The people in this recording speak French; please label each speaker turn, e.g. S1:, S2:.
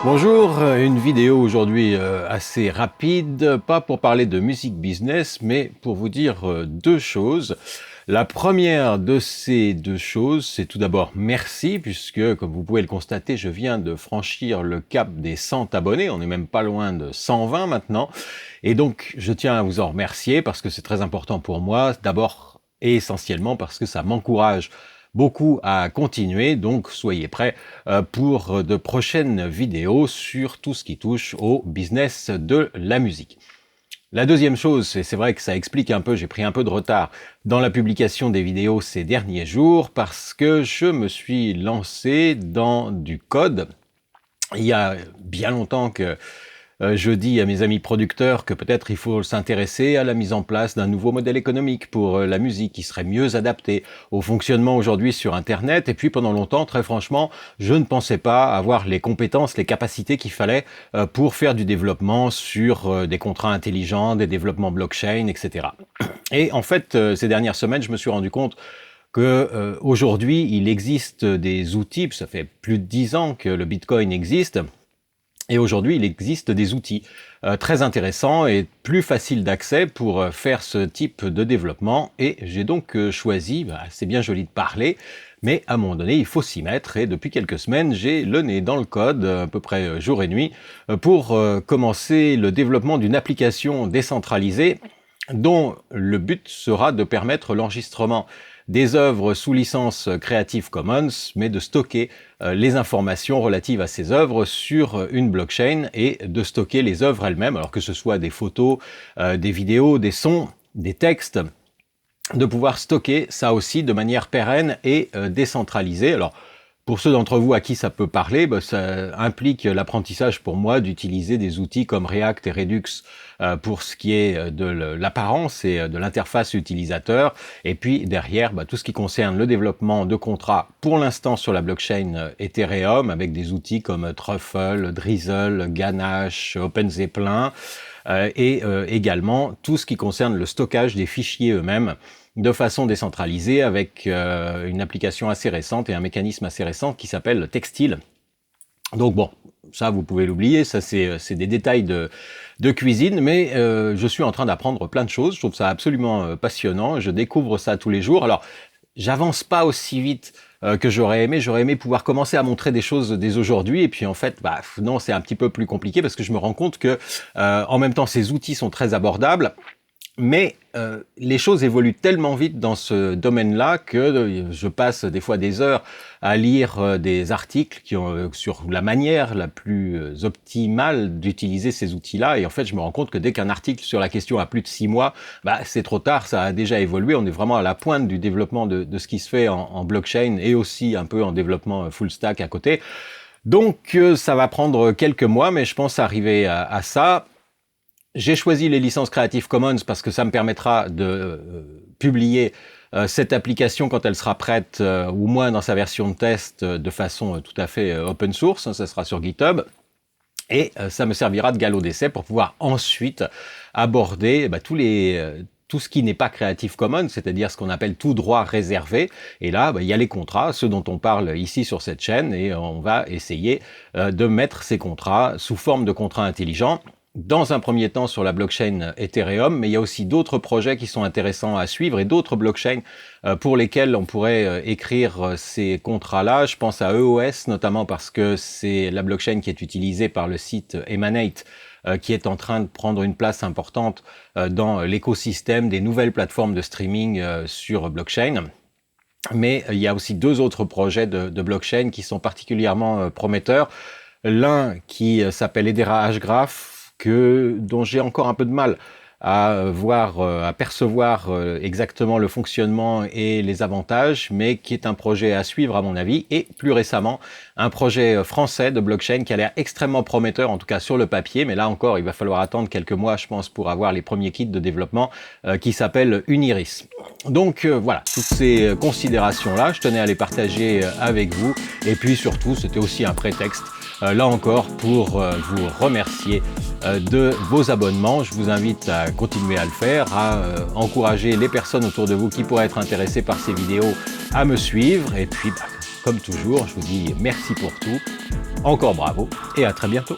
S1: Bonjour, une vidéo aujourd'hui assez rapide, pas pour parler de musique business, mais pour vous dire deux choses. La première de ces deux choses, c'est tout d'abord merci, puisque comme vous pouvez le constater, je viens de franchir le cap des 100 abonnés, on n'est même pas loin de 120 maintenant, et donc je tiens à vous en remercier parce que c'est très important pour moi, d'abord et essentiellement parce que ça m'encourage beaucoup à continuer, donc soyez prêts pour de prochaines vidéos sur tout ce qui touche au business de la musique. La deuxième chose, et c'est vrai que ça explique un peu, j'ai pris un peu de retard dans la publication des vidéos ces derniers jours parce que je me suis lancé dans du code. Il y a bien longtemps que je dis à mes amis producteurs que peut-être il faut s'intéresser à la mise en place d'un nouveau modèle économique pour la musique qui serait mieux adapté au fonctionnement aujourd'hui sur Internet. Et puis pendant longtemps, très franchement, je ne pensais pas avoir les compétences, les capacités qu'il fallait pour faire du développement sur des contrats intelligents, des développements blockchain, etc. Et en fait, ces dernières semaines, je me suis rendu compte que aujourd'hui, il existe des outils, ça fait plus de 10 ans que le Bitcoin existe. Et aujourd'hui, il existe des outils très intéressants et plus faciles d'accès pour faire ce type de développement. Et j'ai donc choisi, c'est bien joli de parler, mais à un moment donné, il faut s'y mettre. Et depuis quelques semaines, j'ai le nez dans le code, à peu près jour et nuit, pour commencer le développement d'une application décentralisée dont le but sera de permettre l'enregistrement des œuvres sous licence Creative Commons, mais de stocker les informations relatives à ces œuvres sur une blockchain et de stocker les œuvres elles-mêmes, alors que ce soit des photos, des vidéos, des sons, des textes, de pouvoir stocker ça aussi de manière pérenne et décentralisée. Alors, pour ceux d'entre vous à qui ça peut parler, ça implique l'apprentissage pour moi d'utiliser des outils comme React et Redux pour ce qui est de l'apparence et de l'interface utilisateur. Et puis derrière, tout ce qui concerne le développement de contrats pour l'instant sur la blockchain Ethereum avec des outils comme Truffle, Drizzle, Ganache, OpenZeppelin et également tout ce qui concerne le stockage des fichiers eux-mêmes de façon décentralisée avec une application assez récente et un mécanisme assez récent qui s'appelle Textile. Donc bon, ça vous pouvez l'oublier, ça c'est des détails de cuisine, mais je suis en train d'apprendre plein de choses, je trouve ça absolument passionnant, je découvre ça tous les jours. Alors, j'avance pas aussi vite que j'aurais aimé pouvoir commencer à montrer des choses dès aujourd'hui, et puis en fait, non, c'est un petit peu plus compliqué parce que je me rends compte que en même temps, ces outils sont très abordables, mais les choses évoluent tellement vite dans ce domaine-là que je passe des fois des heures à lire des articles sur la manière la plus optimale d'utiliser ces outils-là. Et en fait, je me rends compte que dès qu'un article sur la question a plus de 6 mois, c'est trop tard, ça a déjà évolué. On est vraiment à la pointe du développement de ce qui se fait en blockchain et aussi un peu en développement full stack à côté. Donc, ça va prendre quelques mois, mais je pense arriver à ça. J'ai choisi les licences Creative Commons parce que ça me permettra de publier cette application quand elle sera prête, ou moins dans sa version de test, de façon tout à fait open source, ça sera sur GitHub. Et ça me servira de galop d'essai pour pouvoir ensuite aborder tout ce qui n'est pas Creative Commons, c'est-à-dire ce qu'on appelle tout droit réservé. Et là, il y a les contrats, ceux dont on parle ici sur cette chaîne, et on va essayer de mettre ces contrats sous forme de contrats intelligents. Dans un premier temps sur la blockchain Ethereum, mais il y a aussi d'autres projets qui sont intéressants à suivre et d'autres blockchains pour lesquels on pourrait écrire ces contrats-là. Je pense à EOS notamment parce que c'est la blockchain qui est utilisée par le site Emanate qui est en train de prendre une place importante dans l'écosystème des nouvelles plateformes de streaming sur blockchain. Mais il y a aussi deux autres projets de blockchain qui sont particulièrement prometteurs. L'un qui s'appelle Hedera Hashgraph, dont j'ai encore un peu de mal à percevoir exactement le fonctionnement et les avantages, mais qui est un projet à suivre à mon avis, et plus récemment, un projet français de blockchain qui a l'air extrêmement prometteur, en tout cas sur le papier, mais là encore, il va falloir attendre quelques mois, je pense, pour avoir les premiers kits de développement, qui s'appelle Uniris. Donc voilà, toutes ces considérations-là, je tenais à les partager avec vous, et puis surtout, c'était aussi un prétexte là encore pour vous remercier de vos abonnements. Je vous invite à continuer à le faire, à encourager les personnes autour de vous qui pourraient être intéressées par ces vidéos à me suivre. Et puis, comme toujours, je vous dis merci pour tout. Encore bravo et à très bientôt.